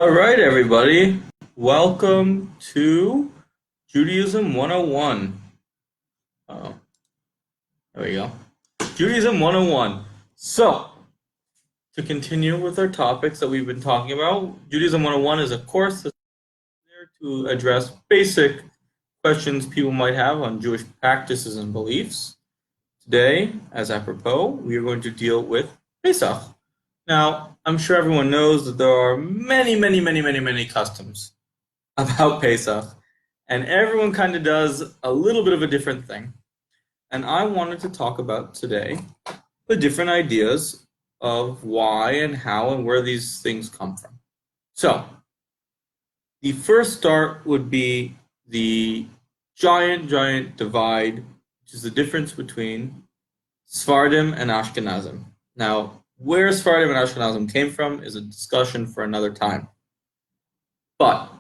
All right, everybody. Welcome to Judaism 101. Oh, there we go. Judaism 101. So, to continue with our topics that we've been talking about, Judaism 101 is a course that's there to address basic questions people might have on Jewish practices and beliefs. Today, as apropos, we are going to deal with Pesach. Now, I'm sure everyone knows that there are many customs about Pesach, and everyone kind of does a little bit of a different thing. And I wanted to talk about today the different ideas of why and how and where these things come from. So, the first start would be the giant divide, which is the difference between Sephardim and Ashkenazim. Now, where Sephardim and Ashkenazim came from is a discussion for another time. But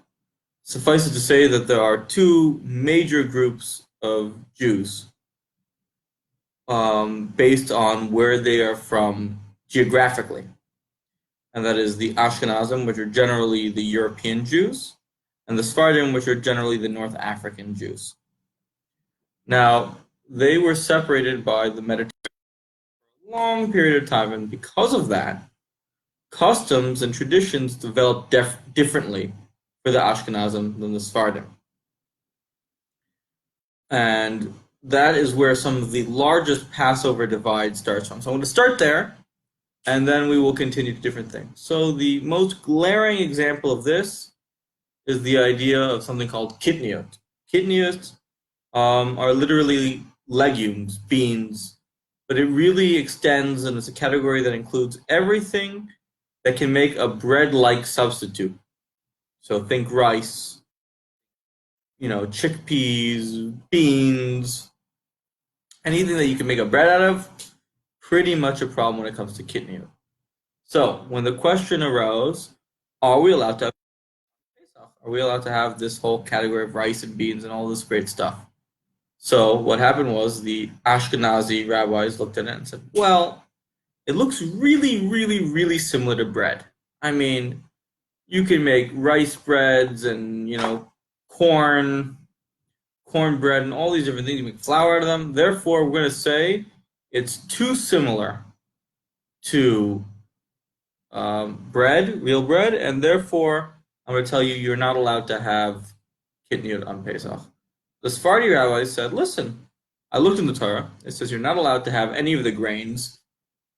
suffice it to say that there are two major groups of Jews based on where they are from geographically. And that is the Ashkenazim, which are generally the European Jews, and the Sephardim, which are generally the North African Jews. Now, they were separated by the Mediterranean for a long period of time, and because of that, customs and traditions developed differently for the Ashkenazim than the Sephardim. And that is where some of the largest Passover divide starts from. So I'm going to start there, and then we will continue to different things. So the most glaring example of this is the idea of something called kitniot. Kitniot are literally legumes, beans, but it really extends, and it's a category that includes everything that can make a bread-like substitute. So think rice, chickpeas, beans, anything that you can make a bread out of, pretty much a problem when it comes to kitniot. So when the question arose, are we allowed to have Pesach? Are we allowed to have this whole category of rice and beans and all this great stuff? So what happened was the Ashkenazi rabbis looked at it and said, well, it looks really similar to bread. I mean, you can make rice breads and, cornbread and all these different things. You make flour out of them. Therefore, we're going to say it's too similar to bread, real bread, and therefore, I'm going to tell you you're not allowed to have kitniot on Pesach. The Sephardi rabbis said, listen, I looked in the Torah. It says you're not allowed to have any of the grains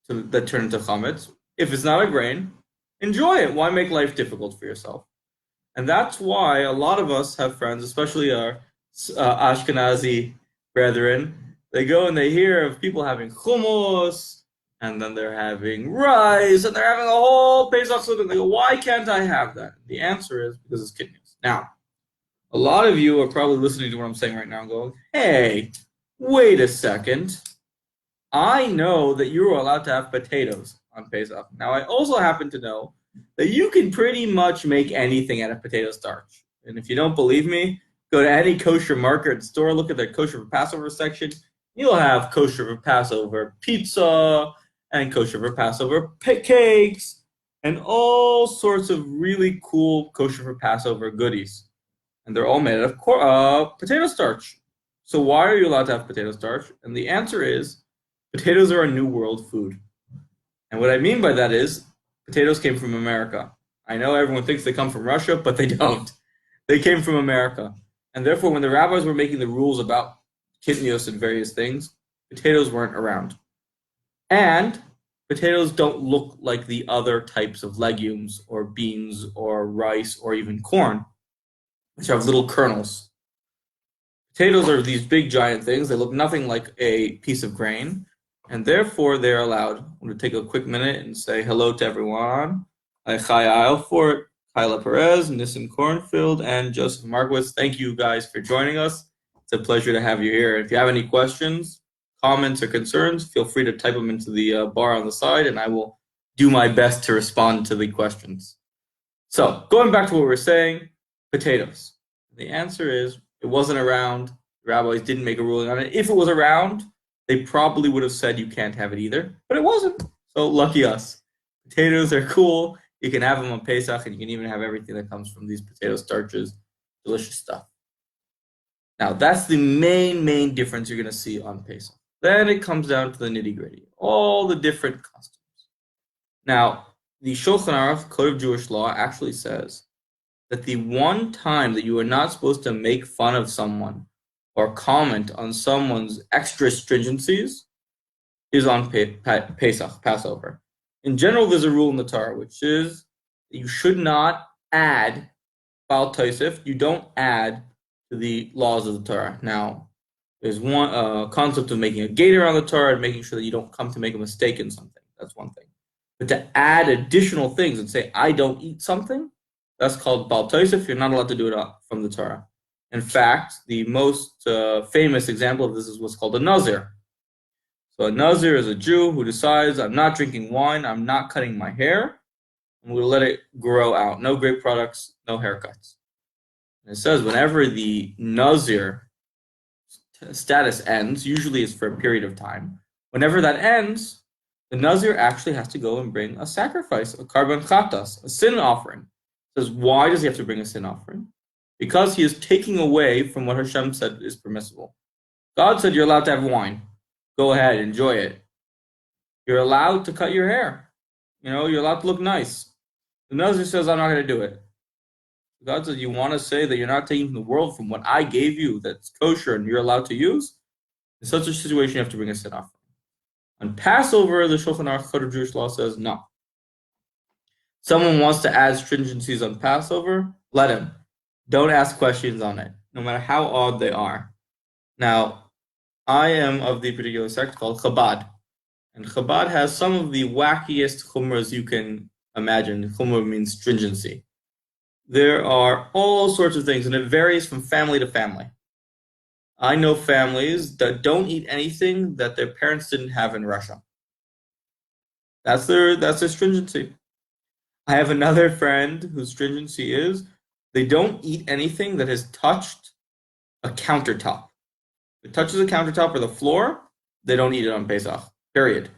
that turn into chametz. If it's not a grain, enjoy it. Why make life difficult for yourself? And that's why a lot of us have friends, especially our Ashkenazi brethren. They go and they hear of people having hummus, and then they're having rice, and they're having a whole Pesach soup, and they go, why can't I have that? The answer is because it's kidneys. Now, a lot of you are probably listening to what I'm saying right now and going, hey, wait a second. I know that you are allowed to have potatoes on Pesach. Now, I also happen to know that you can pretty much make anything out of potato starch. And if you don't believe me, go to any kosher market store, look at the kosher for Passover section. You'll have kosher for Passover pizza and kosher for Passover cakes and all sorts of really cool kosher for Passover goodies. And they're all made out of potato starch. So why are you allowed to have potato starch? And the answer is potatoes are a New World food. And what I mean by that is potatoes came from America. I know everyone thinks they come from Russia, but they don't. They came from America. And therefore, when the rabbis were making the rules about kitnios and various things, potatoes weren't around. And potatoes don't look like the other types of legumes or beans or rice or even corn, which have little kernels. Potatoes are these big giant things. They look nothing like a piece of grain, and therefore they're allowed. I'm going to take a quick minute and say hello to everyone. Hi, Eilfort, Kyla Perez, Nissan Cornfield, and Joseph Markowitz. Thank you guys for joining us. It's a pleasure to have you here. If you have any questions, comments, or concerns, feel free to type them into the bar on the side, and I will do my best to respond to the questions. So, going back to what we were saying, potatoes. The answer is it wasn't around. The rabbis didn't make a ruling on it. If it was around, they probably would have said you can't have it either, but it wasn't. So lucky us. Potatoes are cool. You can have them on Pesach, and you can even have everything that comes from these potato starches. Delicious stuff. Now, that's the main difference you're going to see on Pesach. Then it comes down to the nitty-gritty, all the different customs. Now, the Shulchan Aruch, Code of Jewish Law, actually says that the one time that you are not supposed to make fun of someone or comment on someone's extra stringencies is on Pesach, Passover. In general, there's a rule in the Torah, which is that you should not add Baal Tosef. You don't add to the laws of the Torah. Now, there's one concept of making a gate around the Torah and making sure that you don't come to make a mistake in something. That's one thing. But to add additional things and say, I don't eat something, that's called Baal Tosef. You're not allowed to do it from the Torah. In fact, the most famous example of this is what's called a Nazir. So a Nazir is a Jew who decides, I'm not drinking wine, I'm not cutting my hair, and we'll let it grow out. No grape products, no haircuts. And it says whenever the Nazir status ends, usually it's for a period of time, whenever that ends, the Nazir actually has to go and bring a sacrifice, a karban chatas, a sin offering. It says, why does he have to bring a sin offering? Because he is taking away from what Hashem said is permissible. God said you're allowed to have wine. Go ahead, enjoy it. You're allowed to cut your hair. You're allowed to look nice. The Nazir says, I'm not going to do it. God says, you want to say that you're not taking the world from what I gave you that's kosher and you're allowed to use? In such a situation, you have to bring a sin offering. On Passover, the Shulchan Aruch Code of Jewish Law says, no. Someone wants to add stringencies on Passover, let him. Don't ask questions on it, no matter how odd they are. Now, I am of the particular sect called Chabad. And Chabad has some of the wackiest chumras you can imagine. Chumra means stringency. There are all sorts of things, and it varies from family to family. I know families that don't eat anything that their parents didn't have in Russia. That's their stringency. I have another friend whose stringency is they don't eat anything that has touched a countertop. If it touches a countertop or the floor, they don't eat it on Pesach, period.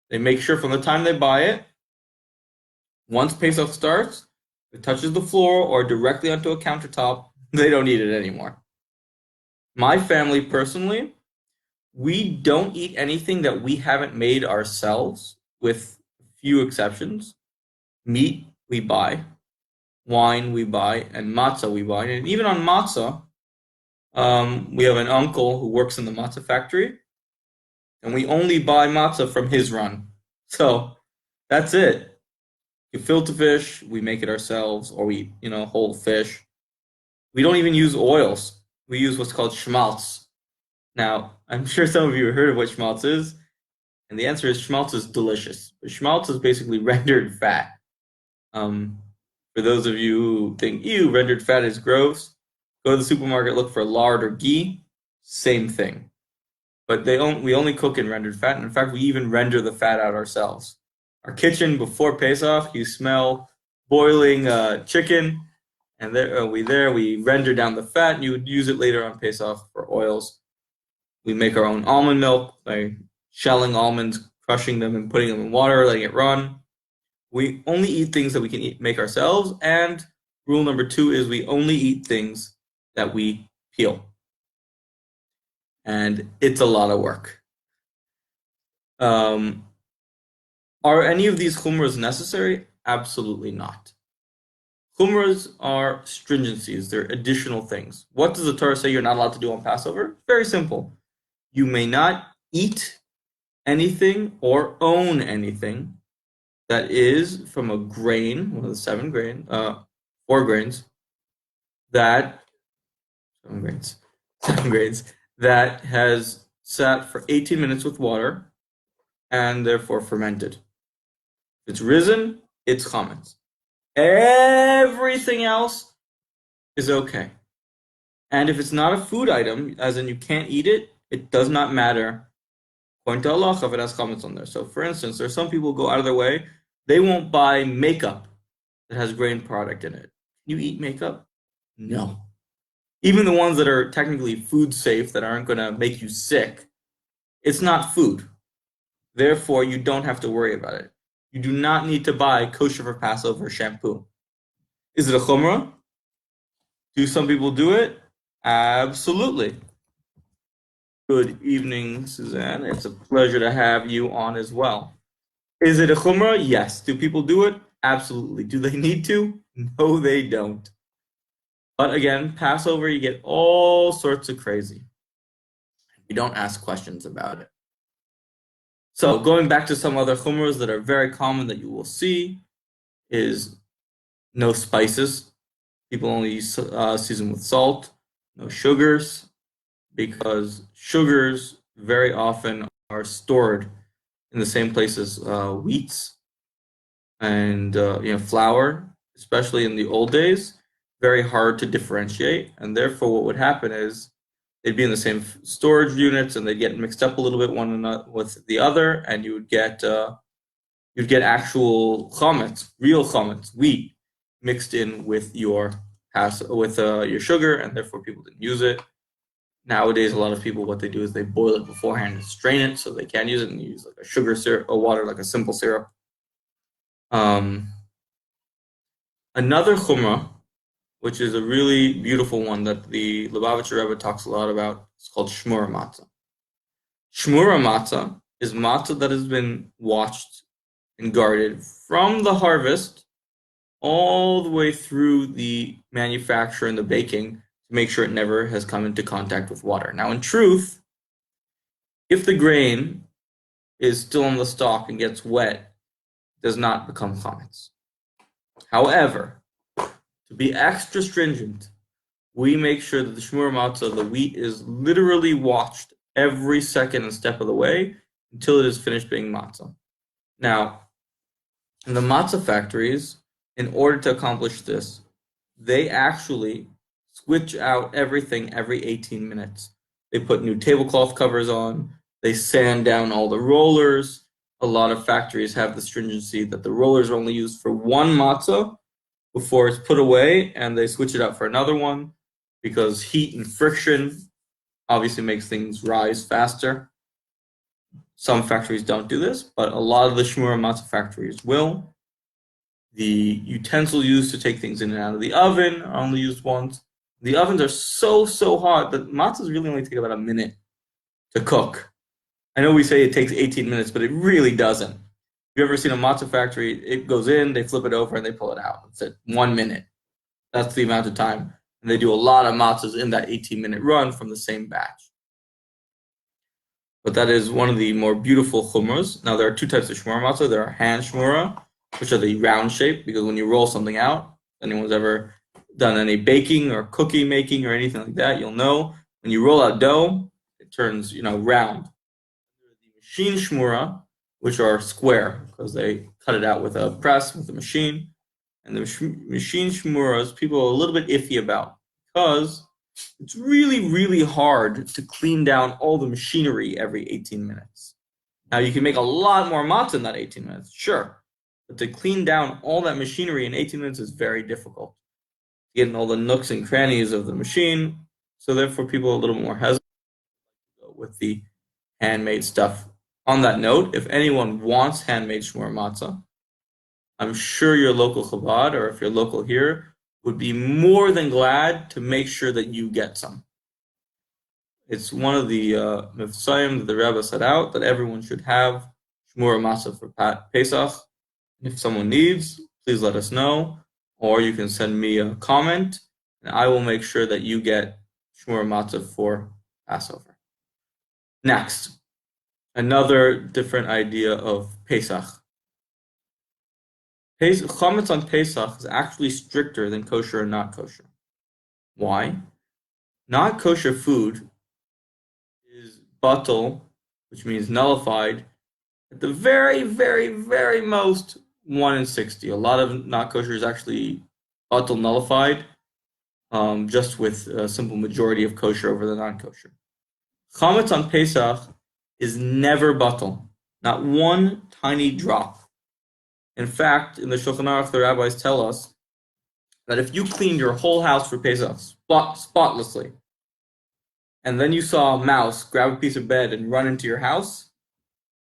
They make sure from the time they buy it, once Pesach starts, if it touches the floor or directly onto a countertop, they don't eat it anymore. My family, personally, we don't eat anything that we haven't made ourselves, with few exceptions. Meat, we buy. Wine, we buy. And matzah, we buy. And even on matzah, we have an uncle who works in the matzah factory, and we only buy matzah from his run. So that's it. Gefilte fish, we make it ourselves, or we, whole fish. We don't even use oils. We use what's called schmaltz. Now, I'm sure some of you have heard of what schmaltz is, and the answer is schmaltz is delicious. But schmaltz is basically rendered fat. For those of you who think, ew, rendered fat is gross, go to the supermarket, look for lard or ghee, same thing. But we only cook in rendered fat, and in fact, we even render the fat out ourselves. Our kitchen before Pesach, you smell boiling chicken, and we render down the fat, and you would use it later on Pesach for oils. We make our own almond milk by shelling almonds, crushing them, and putting them in water, letting it run. We only eat things that we can make ourselves, and rule number 2 is we only eat things that we peel. And it's a lot of work. Are any of these chumras necessary? Absolutely not. Chumras are stringencies. They're additional things. What does the Torah say you're not allowed to do on Passover? Very simple. You may not eat anything or own anything that is from a grain, one of the 4 grains, that 7 grains, that has sat for 18 minutes with water and therefore fermented. If it's risen, it's chametz. Everything else is okay. And if it's not a food item, as in you can't eat it, it does not matter. According to halacha, if it has chametz on there. So for instance, there are some people who go out of their way, they won't buy makeup that has grain product in it. Can you eat makeup? No. Even the ones that are technically food safe, that aren't going to make you sick, it's not food. Therefore, you don't have to worry about it. You do not need to buy kosher for Passover shampoo. Is it a chumrah? Do some people do it? Absolutely. Good evening, Suzanne. It's a pleasure to have you on as well. Is it a chumrah? Yes. Do people do it? Absolutely. Do they need to? No, they don't. But again, Passover, you get all sorts of crazy. You don't ask questions about it. So going back to some other chumras that are very common that you will see is no spices. People only season with salt. No sugars, because sugars very often are stored in the same place as wheats and flour, especially in the old days. Very hard to differentiate, and therefore what would happen is they'd be in the same storage units and they'd get mixed up a little bit one another with the other, and you'd get actual chametz, real chametz, wheat, mixed in with your sugar, and therefore people didn't use it. Nowadays, a lot of people, what they do is they boil it beforehand and strain it so they can use it, and use like a sugar syrup or water, like a simple syrup. Another chumrah, which is a really beautiful one that the Lubavitcher Rebbe talks a lot about, is called shmura matzah. Shmura matzah is matzah that has been watched and guarded from the harvest all the way through the manufacture and the baking to make sure it never has come into contact with water. Now, in truth, if the grain is still on the stalk and gets wet, it does not become chametz. However, to be extra stringent, we make sure that the shmura matzah, the wheat, is literally watched every second and step of the way until it is finished being matzah. Now, in the matzah factories, in order to accomplish this, they actually switch out everything every 18 minutes. They put new tablecloth covers on, they sand down all the rollers. A lot of factories have the stringency that the rollers are only used for one matzah before it's put away, and they switch it out for another one because heat and friction obviously makes things rise faster. Some factories don't do this, but a lot of the shmura matzah factories will. The utensils used to take things in and out of the oven are only used once. The ovens are so hot that matzahs really only take about a minute to cook. I know we say it takes 18 minutes, but it really doesn't. If you've ever seen a matzah factory, it goes in, they flip it over, and they pull it out. It's at 1 minute. That's the amount of time. And they do a lot of matzahs in that 18-minute run from the same batch. But that is one of the more beautiful chumras. Now, there are two types of shmura matzah. There are hand shmura, which are the round shape, because when you roll something out, if anyone's ever done any baking or cookie making or anything like that, you'll know when you roll out dough, it turns round. The machine shmura, which are square, because they cut it out with a press, with a machine. And the machine shmuras, people are a little bit iffy about, because it's really hard to clean down all the machinery every 18 minutes. Now, you can make a lot more matzah in that 18 minutes, sure. But to clean down all that machinery in 18 minutes is very difficult. To get in all the nooks and crannies of the machine, so therefore people are a little more hesitant with the handmade stuff. On that note, if anyone wants handmade shmura matzah, I'm sure your local Chabad, or if you're local here, would be more than glad to make sure that you get some. It's one of the mivtzoyim that the Rabbi set out, that everyone should have shmura matzah for Pesach. If someone needs, please let us know, or you can send me a comment, and I will make sure that you get shmura matzah for Passover. Next, another different idea of Pesach. Chametz on Pesach is actually stricter than kosher and not kosher. Why? Not kosher food is batal, which means nullified, at the very most 1 in 60. A lot of not kosher is actually batal nullified, just with a simple majority of kosher over the non-kosher. Chametz on Pesach is never batal, not one tiny drop. In fact, in the Shulchan Aruch, the rabbis tell us that if you cleaned your whole house for Pesach spotlessly, and then you saw a mouse grab a piece of bread and run into your house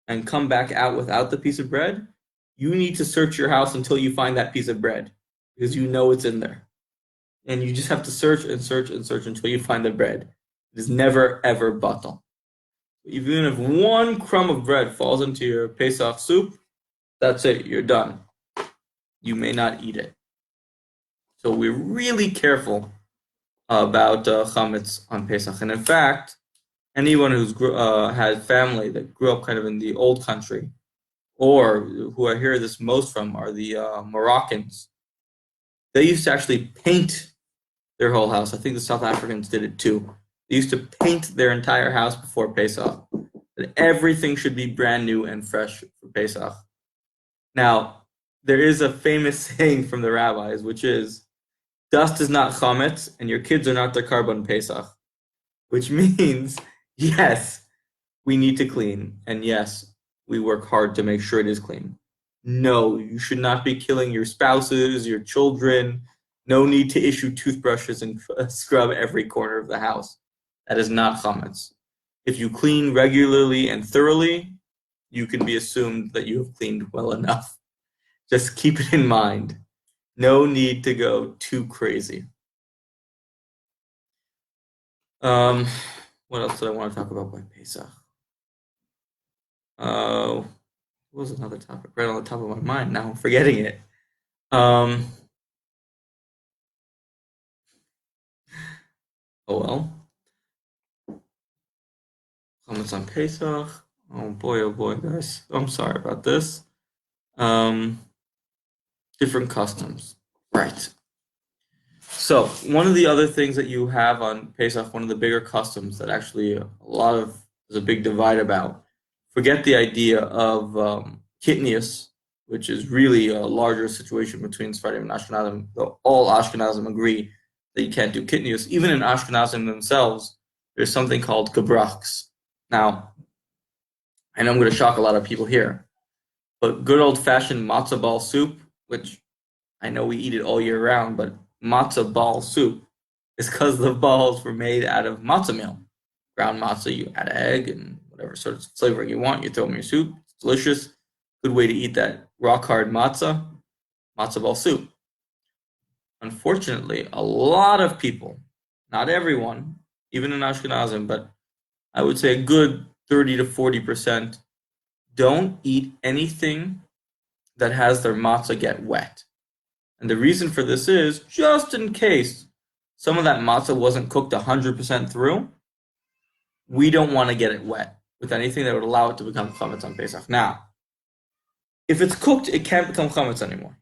and come back out without the piece of bread, you need to search your house until you find that piece of bread because you know it's in there. And you just have to search and search and search until you find the bread. It is never, ever batal. Even if one crumb of bread falls into your Pesach soup, that's it, you're done. You may not eat it. So we're really careful about chametz on Pesach. And in fact, anyone who's had family that grew up kind of in the old country, or who I hear this most from are the Moroccans. They used to actually paint their whole house. I think the South Africans did it too. They used to paint their entire house before Pesach. And everything should be brand new and fresh for Pesach. Now, there is a famous saying from the rabbis, which is, dust is not chametz, and your kids are not their carbon Pesach. Which means, yes, we need to clean, and yes, we work hard to make sure it is clean. No, you should not be killing your spouses, your children. No need to issue toothbrushes and scrub every corner of the house. That is not chametz. If you clean regularly and thoroughly, you can be assumed that you have cleaned well enough. Just keep it in mind. No need to go too crazy. What else did I want to talk about by Pesach? What was another topic right on the top of my mind? Now I'm forgetting it. Oh well. Comments on Pesach. Oh boy, guys. I'm sorry about this. Different customs. Right. So one of the other things that you have on Pesach, one of the bigger customs that actually there's a big divide about. Forget the idea of kitnius, which is really a larger situation between Sephardim and Ashkenazim. All Ashkenazim agree that you can't do kitnius. Even in Ashkenazim themselves, there's something called gebrachs. Now, I know I'm going to shock a lot of people here, but good old-fashioned matzah ball soup, which I know we eat it all year round, but matzah ball soup is because the balls were made out of matzah meal. Ground matzah, you add egg and whatever sort of flavoring you want, you throw them in your soup. It's delicious. Good way to eat that rock-hard matzah ball soup. Unfortunately, a lot of people, not everyone, even in Ashkenazim, but I would say a good 30 to 40%, don't eat anything that has their matzah get wet. And the reason for this is, just in case some of that matzah wasn't cooked 100% through, we don't want to get it wet with anything that would allow it to become chametz on Pesach. Now, if it's cooked, it can't become chametz anymore.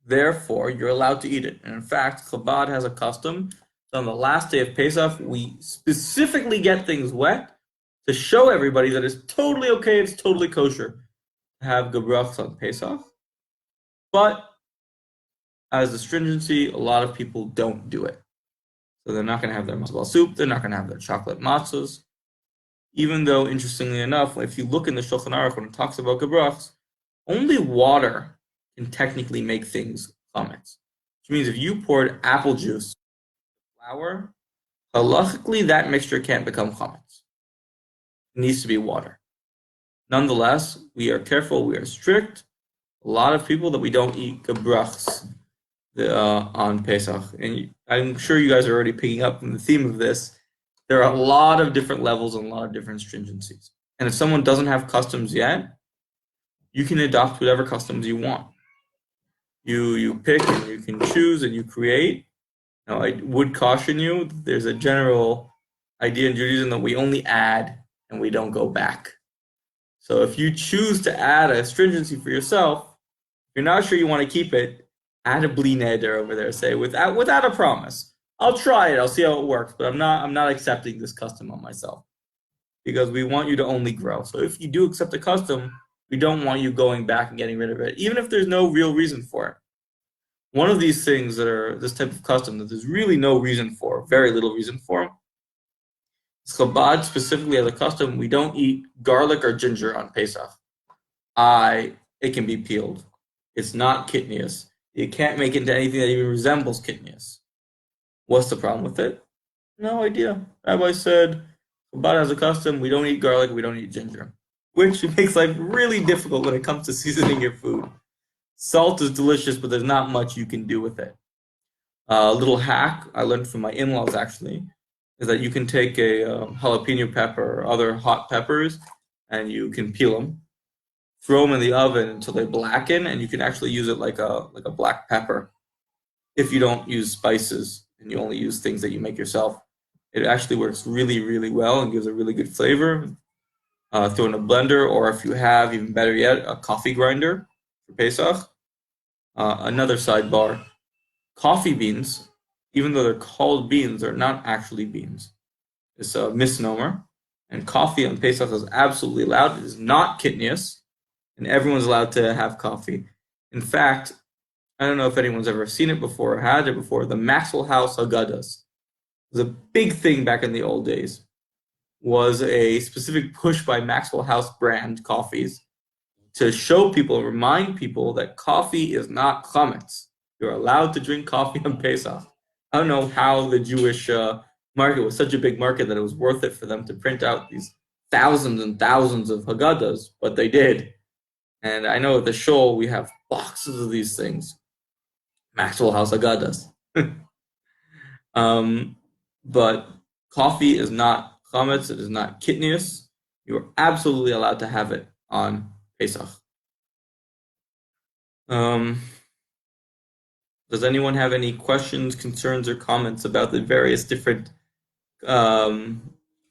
Therefore, you're allowed to eat it. And in fact, Chabad has a custom. So on the last day of Pesach, we specifically get things wet to show everybody that it's totally okay, it's totally kosher to have gebrachs on Pesach. But as the stringency, a lot of people don't do it. So they're not going to have their matzah ball soup. They're not going to have their chocolate matzahs. Even though, interestingly enough, if you look in the Shulchan Aruch when it talks about gebrachs, only water can technically make things chametz. Which means if you poured apple juice in flour, halachically that mixture can't become chametz. It needs to be water. Nonetheless, we are careful, we are strict. A lot of people that we don't eat gebrachs on Pesach. And I'm sure you guys are already picking up from the theme of this. There are a lot of different levels and a lot of different stringencies. And if someone doesn't have customs yet, you can adopt whatever customs you want. You pick and you can choose and you create. Now, I would caution you, there's a general idea in Judaism that we only add and we don't go back. So if you choose to add a stringency for yourself, if you're not sure you want to keep it, add a bli neder over there. Say without a promise. I'll try it. I'll see how it works, but I'm not accepting this custom on myself because we want you to only grow. So if you do accept a custom, we don't want you going back and getting rid of it, even if there's no real reason for it. One of these things that are this type of custom that there's really no reason for, very little reason for, is Chabad specifically as a custom. We don't eat garlic or ginger on Pesach. It can be peeled. It's not kitnius. You can't make it into anything that even resembles kitnius. What's the problem with it? No idea. Rabbi said, Chabad has a custom, we don't eat garlic, we don't eat ginger. which makes life really difficult when it comes to seasoning your food. Salt is delicious, but there's not much you can do with it. A little hack I learned from my in-laws actually is that you can take a jalapeno pepper or other hot peppers and you can peel them, throw them in the oven until they blacken, and you can actually use it like a black pepper. If you don't use spices and you only use things that you make yourself, it actually works really, really well and gives a really good flavor. Throw in a blender, or if you have, even better yet, a coffee grinder for Pesach. Another sidebar, coffee beans, even though they're called beans, they're not actually beans. It's a misnomer. And coffee on Pesach is absolutely allowed. It is not kitnius, and everyone's allowed to have coffee. In fact, I don't know if anyone's ever seen it before or had it before. The Maxwell House Haggadahs was a big thing back in the old days. Was a specific push by Maxwell House brand coffees to show people, remind people that coffee is not chametz. You're allowed to drink coffee on Pesach. I don't know how the Jewish market was such a big market that it was worth it for them to print out these thousands and thousands of Haggadahs, but they did. And I know at the shul we have boxes of these things. Maxwell House Haggadahs. But coffee is not chametz, it is not kitnius. You are absolutely allowed to have it on Pesach. Does anyone have any questions, concerns, or comments about the various different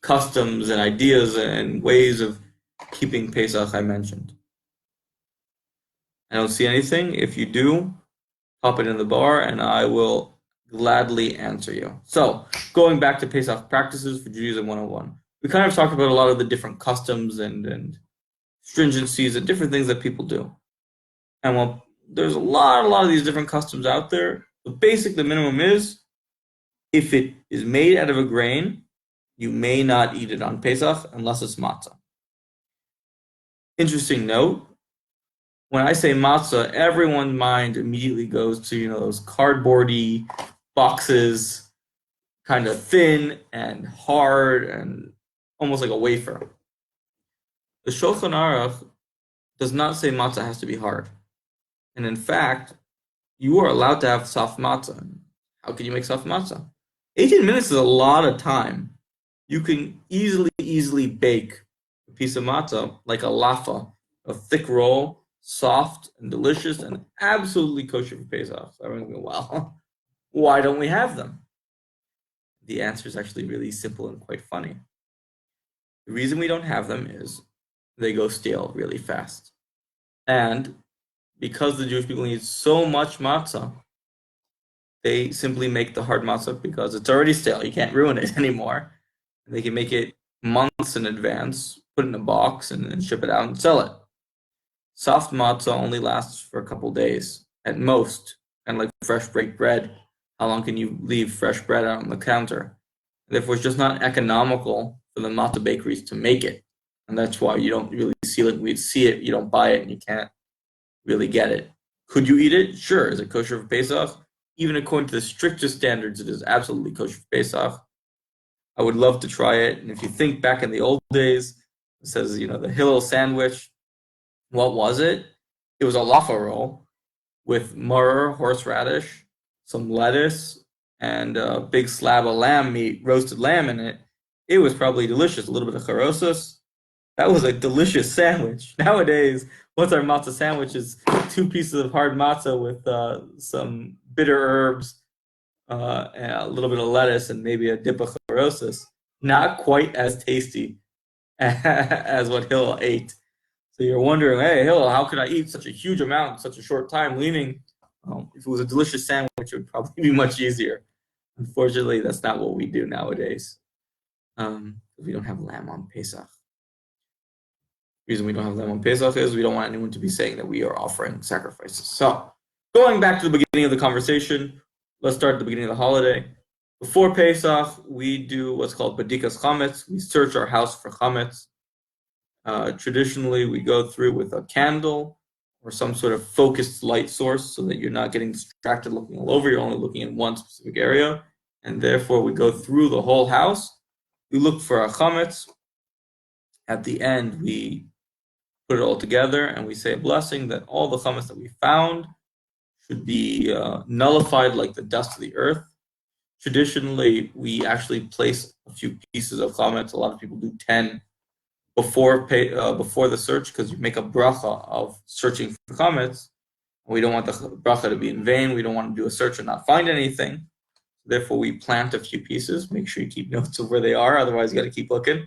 customs and ideas and ways of keeping Pesach I mentioned? I don't see anything. If you do, pop it in the bar and I will gladly answer you. So, going back to Pesach practices for Judaism 101. We kind of talked about a lot of the different customs and stringencies and different things that people do. And while there's a lot of these different customs out there, the minimum is, if it is made out of a grain, you may not eat it on Pesach unless it's matzah. Interesting note, when I say matzah, everyone's mind immediately goes to, those cardboardy boxes, kind of thin and hard and almost like a wafer. The Shulchan Aruch does not say matzah has to be hard. And in fact, you are allowed to have soft matzah. How can you make soft matzah? 18 minutes is a lot of time. You can easily bake a piece of matzah like a lafa, a thick roll, soft and delicious and absolutely kosher for Pesach. So everyone's going, well, why don't we have them? The answer is actually really simple and quite funny. The reason we don't have them is they go stale really fast. And because the Jewish people need so much matzah, they simply make the hard matzah because it's already stale. You can't ruin it anymore. And they can make it months in advance, put it in a box, and then ship it out and sell it. Soft matzah only lasts for a couple days at most, kind of like fresh baked bread. How long can you leave fresh bread out on the counter? And therefore, it's just not economical for the matzah bakeries to make it. And that's why you don't really see it. We see it, you don't buy it, and you can't really get it. Could you eat it? Sure. Is it kosher for Pesach? Even according to the strictest standards, it is absolutely kosher for Pesach. I would love to try it. And if you think back in the old days, it says, the Hillel sandwich. What was it? It was a laffa roll with murr, horseradish, some lettuce, and a big slab of lamb meat, roasted lamb in it. It was probably delicious. A little bit of charosas. That was a delicious sandwich. Nowadays, what's our matzah sandwich is 2 pieces of hard matzah with some bitter herbs, and a little bit of lettuce, and maybe a dip of charosas. Not quite as tasty as what Hillel ate. So you're wondering, hey, Hillel, how could I eat such a huge amount in such a short time? Leaning, if it was a delicious sandwich, it would probably be much easier. Unfortunately, that's not what we do nowadays. We don't have lamb on Pesach. The reason we don't have lamb on Pesach is we don't want anyone to be saying that we are offering sacrifices. So, going back to the beginning of the conversation, let's start at the beginning of the holiday. Before Pesach, we do what's called badikas chametz. We search our house for chametz. Traditionally, we go through with a candle or some sort of focused light source so that you're not getting distracted looking all over. You're only looking in one specific area. And therefore, we go through the whole house. We look for a chametz. At the end, we put it all together, and we say a blessing that all the chametz that we found should be nullified like the dust of the earth. Traditionally, we actually place a few pieces of chametz. A lot of people do 10 before the search, because you make a bracha of searching for chametz. We don't want the bracha to be in vain. We don't want to do a search and not find anything. Therefore, we plant a few pieces. Make sure you keep notes of where they are. Otherwise, you got to keep looking.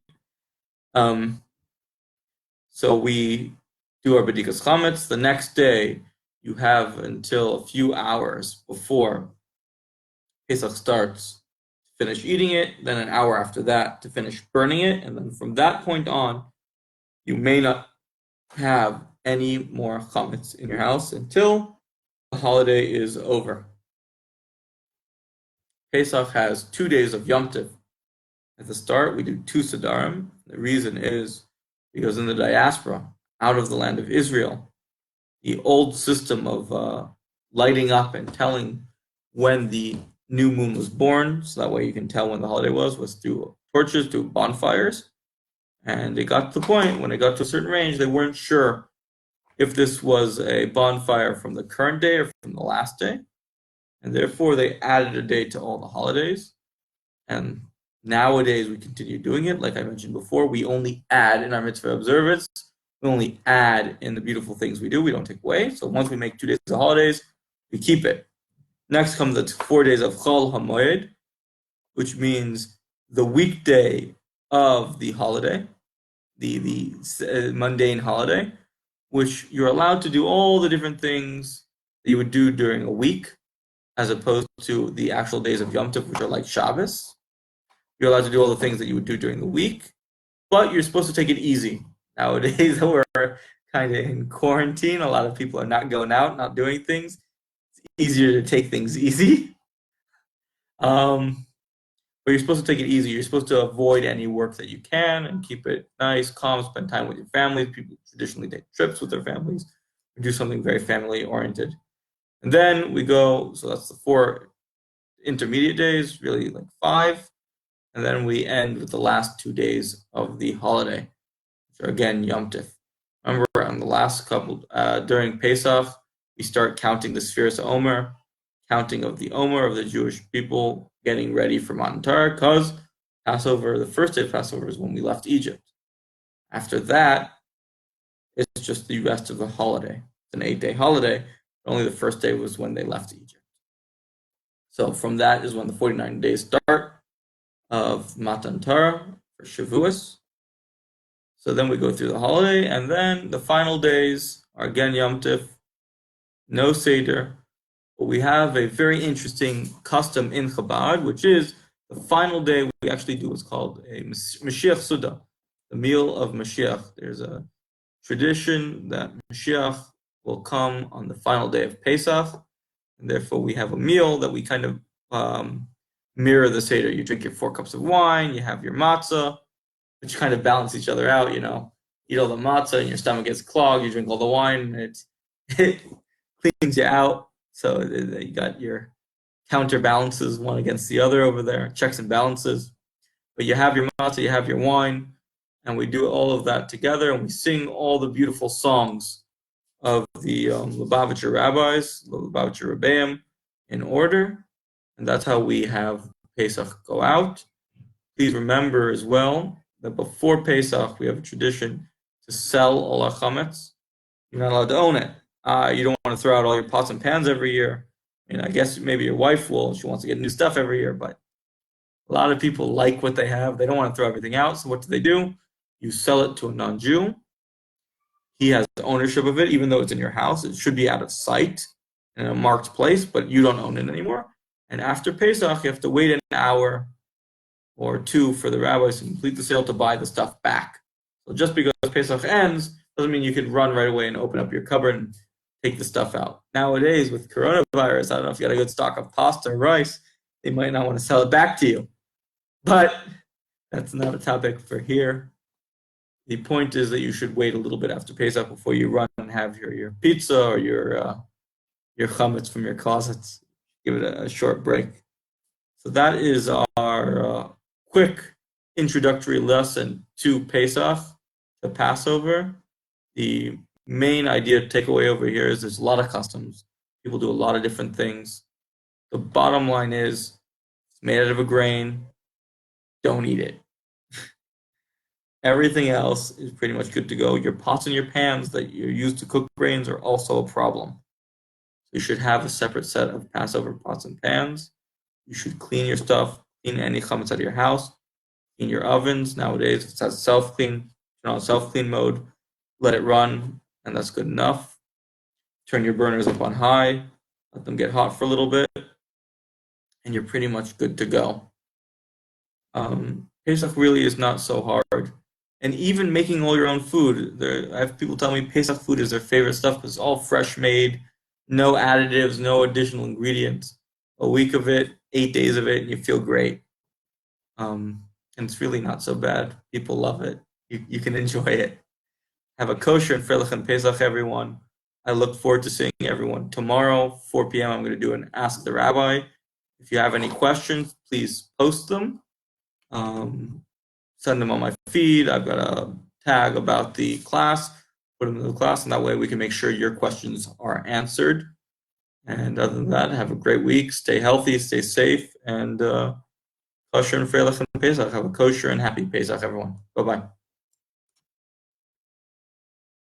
So we do our bedikas chametz. The next day, you have until a few hours before Pesach starts to finish eating it, then an hour after that to finish burning it, and then from that point on, you may not have any more chametz in your house until the holiday is over. Pesach has 2 days of Yom Tov. At the start, we do 2 Sadarim. The reason is because in the diaspora, out of the land of Israel, the old system of lighting up and telling when the new moon was born, so that way you can tell when the holiday was through torches, through bonfires. And it got to the point, when it got to a certain range, they weren't sure if this was a bonfire from the current day or from the last day. And therefore, they added a day to all the holidays. And nowadays, we continue doing it. Like I mentioned before, we only add in our mitzvah observance. We only add in the beautiful things we do. We don't take away. So once we make 2 days of holidays, we keep it. Next comes the 4 days of Chol HaMoed, which means the weekday of the holiday, the mundane holiday, which you're allowed to do all the different things that you would do during a week, as opposed to the actual days of Yom Tov, which are like Shabbos. You're allowed to do all the things that you would do during the week, but you're supposed to take it easy. Nowadays, we're kind of in quarantine. A lot of people are not going out, not doing things. It's easier to take things easy. But you're supposed to take it easy. You're supposed to avoid any work that you can and keep it nice, calm, spend time with your families. People traditionally take trips with their families or do something very family-oriented. And then we go, so that's the 4 intermediate days, really like 5. And then we end with the last 2 days of the holiday, which are again Yom Tov. Remember, on the last couple, during Pesach, we start counting the Spheres Omer, counting of the Omer of the Jewish people, getting ready for Matan Torah, because Passover, the first day of Passover, is when we left Egypt. After that, it's just the rest of the holiday. It's an 8-day holiday. Only the first day was when they left Egypt. So from that is when the 49 days start of Matan Torah for Shavuos. So then we go through the holiday, and then the final days are again Yom Tov, no Seder. But we have a very interesting custom in Chabad, which is the final day we actually do what's called a Mashiach Suda, the meal of Mashiach. There's a tradition that Mashiach will come on the final day of Pesach, and therefore we have a meal that we kind of mirror the Seder. You drink your 4 cups of wine, you have your matzah, which kind of balance each other out, Eat all the matzah and your stomach gets clogged, you drink all the wine, and it cleans you out. So you got your counterbalances one against the other over there, checks and balances. But you have your matzah, you have your wine, and we do all of that together, and we sing all the beautiful songs of the Lubavitcher rabbis, the Lubavitcher Rebbeim, in order, and that's how we have Pesach go out. Please remember as well that before Pesach, we have a tradition to sell all our chametz. You're not allowed to own it. You don't want to throw out all your pots and pans every year. I guess maybe your wife will. She wants to get new stuff every year, but a lot of people like what they have. They don't want to throw everything out, so what do? You sell it to a non-Jew. He has ownership of it, even though it's in your house. It should be out of sight in a marked place, but you don't own it anymore. And after Pesach, you have to wait an hour or 2 for the rabbis to complete the sale to buy the stuff back. So just because Pesach ends doesn't mean you can run right away and open up your cupboard and take the stuff out. Nowadays, with coronavirus, I don't know if you got a good stock of pasta or rice, they might not want to sell it back to you. But that's not a topic for here. The point is that you should wait a little bit after Pesach before you run and have your pizza or your chametz from your closets. Give it a short break. So that is our quick introductory lesson to Pesach, to Passover. the main idea to take away over here is there's a lot of customs. People do a lot of different things. The bottom line is it's made out of a grain. Don't eat it. Everything else is pretty much good to go. Your pots and your pans that you're used to cook grains are also a problem. You should have a separate set of Passover pots and pans. You should clean your stuff, clean any chametz out of your house, clean your ovens. Nowadays, it says self-clean. Turn on self-clean mode, let it run, and that's good enough. Turn your burners up on high, let them get hot for a little bit, and you're pretty much good to go. Pesach really is not so hard. And even making all your own food, I have people tell me Pesach food is their favorite stuff because it's all fresh made, no additives, no additional ingredients. A week of it, 8 days of it, and you feel great. And it's really not so bad. People love it. You can enjoy it. Have a kosher and freilich and Pesach, everyone. I look forward to seeing everyone tomorrow, 4 p.m. I'm going to do an Ask the Rabbi. If you have any questions, please post them. Send them on my feed. I've got a tag about the class. Put them in the class, and that way we can make sure your questions are answered. And other than that, have a great week. Stay healthy, stay safe, and kosher and freilich and Pesach. Have a kosher and happy Pesach, everyone. Bye-bye.